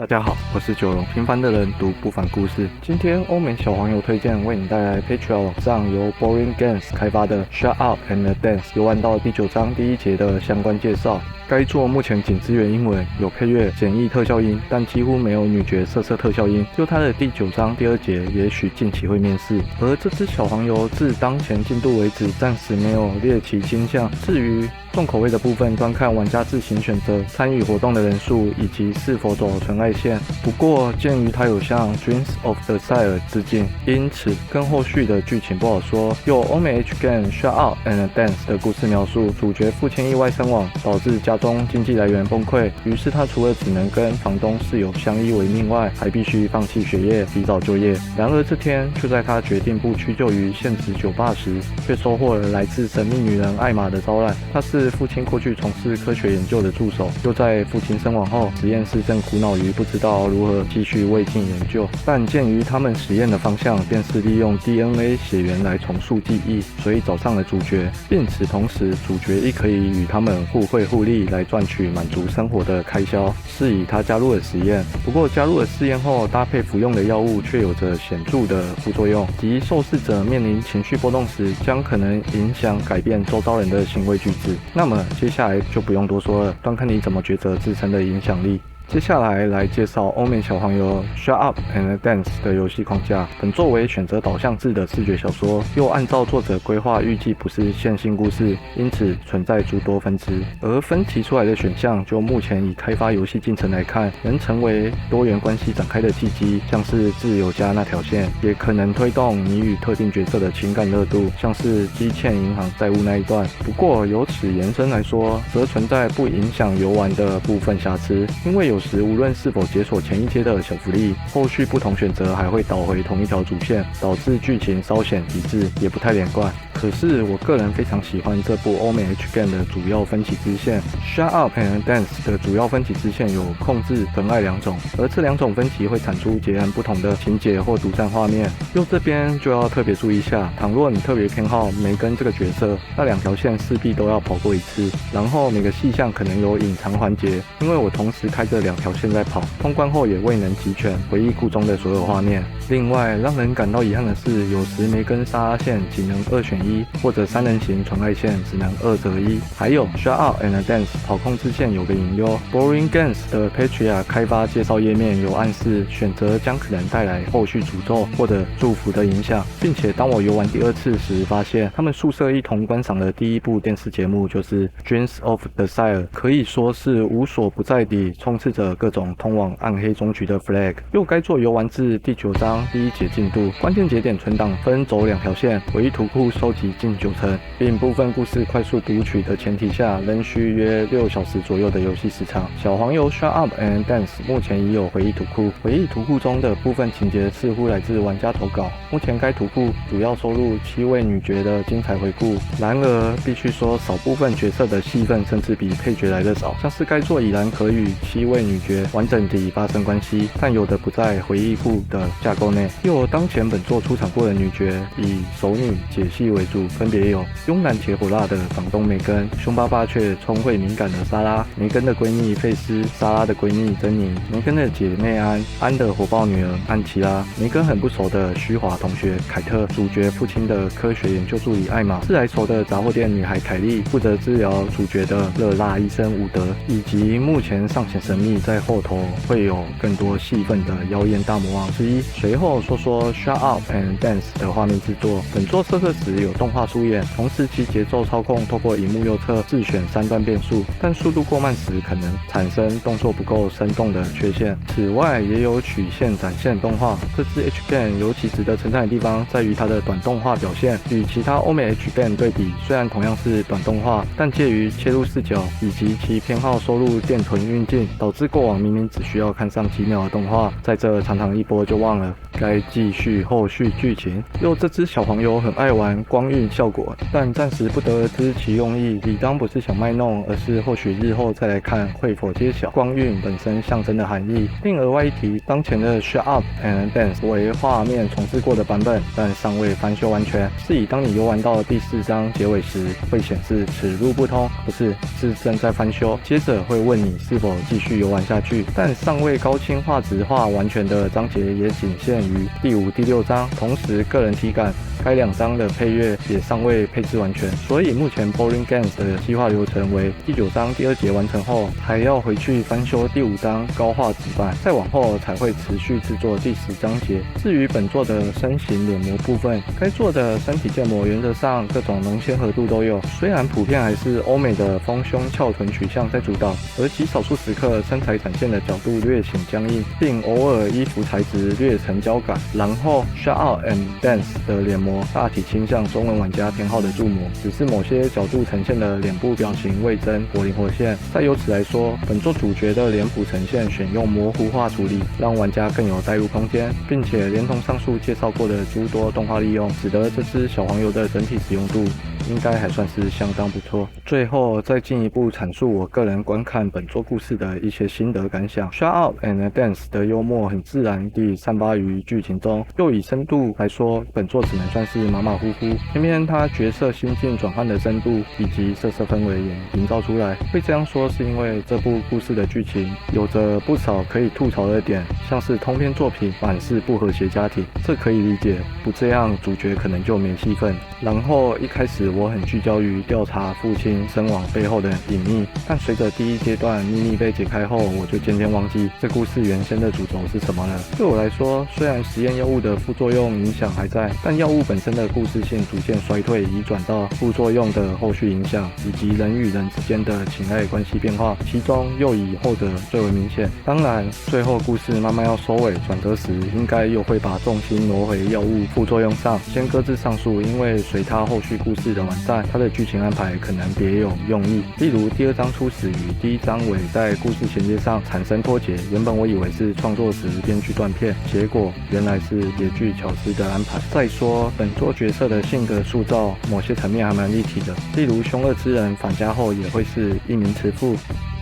家好，我是九龙，平凡的人读不凡故事。今天欧美小黄油推荐为你带来 Patreon 网上由 Boring Games 开发的 Shut Up and Dance 游玩到第9章第1节的相关介绍。该作目前仅支援英文，有配乐、简易特效音，但几乎没有女角色特效音。就它的第9章第2节，也许近期会面世。而这只小黄油至当前进度为止，暂时没有猎奇倾向。至于重口味的部分，端看玩家自行选择参与活动的人数以及是否走纯爱线。不过，鉴于它有向 Dreams of the Sire 致敬，因此跟后续的剧情不好说。有欧美 H game Shut Up and Dance 的故事描述，主角父亲意外身亡，导致家中经济来源崩溃，于是他除了只能跟房东室友相依为命外，还必须放弃学业，提早就业。然而这天，就在他决定不屈就于现职酒吧时，却收获了来自神秘女人艾玛的招揽。她是父亲过去从事科学研究的助手，又在父亲身亡后，实验室正苦恼于不知道如何继续未尽研究。但鉴于他们实验的方向便是利用 DNA 血缘来重塑记忆，所以找上了主角，并此同时，主角亦可以与他们互惠互利来赚取满足生活的开销。是以他加入了实验，不过加入了试验后，搭配服用的药物却有着显著的副作用，即受试者面临情绪波动时，将可能影响改变周遭人的行为举止。那么接下来就不用多说了，端看你怎么抉择自身的影响力。接下来介绍欧美小黄油 Shut Up and Dance 的游戏框架。本作为选择导向制的视觉小说，又按照作者规划预计不是线性故事，因此存在诸多分支。而分提出来的选项，就目前以开发游戏进程来看，能成为多元关系展开的契机，像是自由家那条线，也可能推动你与特定角色的情感热度，像是积欠银行债务那一段。不过由此延伸来说，则存在不影响游玩的部分瑕疵，因为有时无论是否解锁前一阶的小福利，后续不同选择还会导回同一条主线，导致剧情稍显一致，也不太连贯。可是我个人非常喜欢这部欧美 H game 的主要分歧支线。Shut Up and Dance 的主要分歧支线有控制、纯爱2种，而这2种分歧会产出截然不同的情节或独占画面。用这边就要特别注意一下，倘若你特别偏好梅根这个角色，那2条线势必都要跑过一次，然后每个细项可能有隐藏环节，因为我同时开着2条线在跑，通关后也未能集全回忆库中的所有画面。另外，让人感到遗憾的是，有时梅根沙拉线仅能2选1，或者3人行纯爱线只能2择1。还有 Shut Up and Dance 跑控支线有个隐忧 ，Boring Games 的 Patreon 开发介绍页面有暗示选择将可能带来后续诅咒或者祝福的影响，并且当我游玩第2次时，发现他们宿舍一同观赏的第1部电视节目就是 Dreams of the Sire， 可以说是无所不在地充斥着各种通往暗黑终局的 flag。又该作游玩至第9章第1节进度，关键节点存档分走2条线，回忆图库收集近90%，并部分故事快速读取的前提下，仍需约6小时左右的游戏时长。小黄油 Shut Up and Dance 目前已有回忆图库，回忆图库中的部分情节似乎来自玩家投稿。目前该图库主要收录7位女角的精彩回顾，然而必须说少部分角色的戏份甚至比配角来得少，像是该作已然可与7位女角完整地发生关系，但有的不在回忆库的架构内。又当前本作出场过的女角以熟女解析为主，分别有慵懒且火辣的房东梅根，凶巴巴却聪慧敏感的莎拉，梅根的闺蜜费斯，莎拉的闺蜜珍妮，梅根的姐妹安，安的火爆女儿安琪拉，梅根很不熟的虚华同学凯特，主角父亲的科学研究助理艾玛，自来熟的杂货店女孩凯莉，负责治疗主角的热辣医生伍德，以及目前尚显神秘，在后头会有更多戏份的妖艳大魔王之一。随后说说 Shut Up and Dance 的画面制作。本作测试时有动画出演，同时其节奏操控透过萤幕右侧自选3段变速，但速度过慢时可能产生动作不够生动的缺陷。此外也有曲线展现动画。这支 H game 尤其值得称赞的地方在于它的短动画表现，与其他欧美 H game 对比，虽然同样是短动画，但介于切入视角以及其偏好收录电臀运镜，导致过往明明只需要看上几秒的动画，在这常常一播就忘了该继续后续剧情。又这支小黄油很爱玩光光晕效果，但暂时不得而知其用意，理当不是想卖弄，而是或许日后再来看会否揭晓光晕本身象征的含义。另额外一提，当前的 Shut Up and Dance 为画面重置过的版本，但尚未翻修完全，是以当你游玩到第4章结尾时，会显示此路不通，不是正在翻修，接着会问你是否继续游玩下去，但尚未高清画质化完全的章节也仅限于第5、第6章，同时个人体感该2章的配乐也尚未配置完全，所以目前 Boring Games 的计划流程为第9章第2节完成后，还要回去翻修第5章高画质版，再往后才会持续制作第10章节。至于本作的身形脸模部分，该作的身体建模原则上各种浓鲜合度都有，虽然普遍还是欧美的丰胸翘臀取向在主导，而极少数时刻身材展现的角度略显僵硬，并偶尔衣服材质略呈胶感。然后 Shut Up and Dance 的脸模大体倾向中文玩家偏好的铸模，只是某些角度呈现的脸部表情未臻活灵活现。再由此来说，本作主角的脸谱呈现选用模糊化处理，让玩家更有代入空间，并且连同上述介绍过的诸多动画利用，使得这只小黄油的整体使用度应该还算是相当不错。最后再进一步阐述我个人观看本作故事的一些心得感想。Shut Up and Dance 的幽默很自然地散发于剧情中，又以深度来说，本作只能算是马马虎虎。偏偏他角色心境转换的深度以及色色氛围也营造出来。会这样说是因为这部故事的剧情有着不少可以吐槽的点，像是通篇作品满是不和谐家庭，这可以理解，不这样主角可能就没戏份。然后一开始我很聚焦于调查父亲身亡背后的隐秘，但随着第1阶段秘密被解开后，我就渐渐忘记这故事原先的主轴是什么了。对我来说，虽然实验药物的副作用影响还在，但药物本身的故事性逐渐衰退，移转到副作用的后续影响，以及人与人之间的情爱关系变化，其中又以后者最为明显。当然，最后故事慢慢要收尾转折时，应该又会把重心挪回药物副作用上。先搁置上述，因为随他后续故事的完善，他的剧情安排可能别有用意。例如第2章初始与第1章尾在故事衔接上产生脱节，原本我以为是创作时编剧断片，结果原来是别具巧思的安排。再说本作角色的性格塑造，某些层面还蛮立体的，例如凶恶之人返家后也会是一名慈父，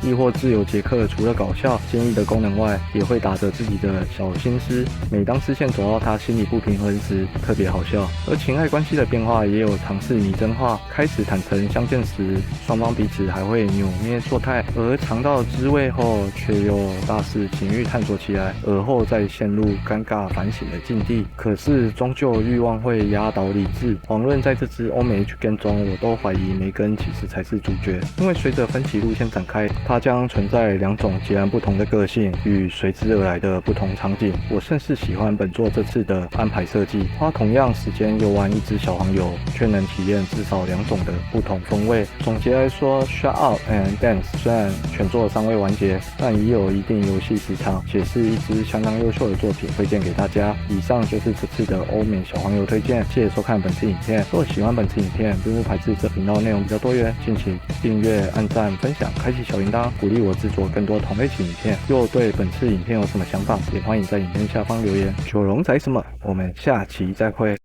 亦或自由杰克除了搞笑坚毅的功能外，也会打着自己的小心思，每当视线走到他心里不平衡时特别好笑。而情爱关系的变化也有尝试拟真化，开始坦诚相见时双方彼此还会扭捏作态，而尝到滋味后却又大肆情欲探索起来，而后再陷入尴尬反省的境地。可是终究欲望会压倒理智，遑论在这支欧美 H game 中，我都怀疑梅根其实才是主角，因为随着分歧路线展开，它将存在2种截然不同的个性与随之而来的不同场景。我甚是喜欢本作这次的安排设计，花同样时间游玩一只小黄油，却能体验至少2种的不同风味。总结来说， Shut Up and Dance 虽然全作尚未完结，但已有一定游戏时长，且是一支相当优秀的作品，推荐给大家。以上就是这次的欧美小黄油推荐，谢谢收看本次影片。如果喜欢本次影片，并不排斥这频道内容比较多元，敬请订阅、按赞、分享、开启小铃铛，鼓励我制作更多同类型影片。若对本次影片有什么想法，也欢迎在影片下方留言。九龙仔什么？我们下期再会。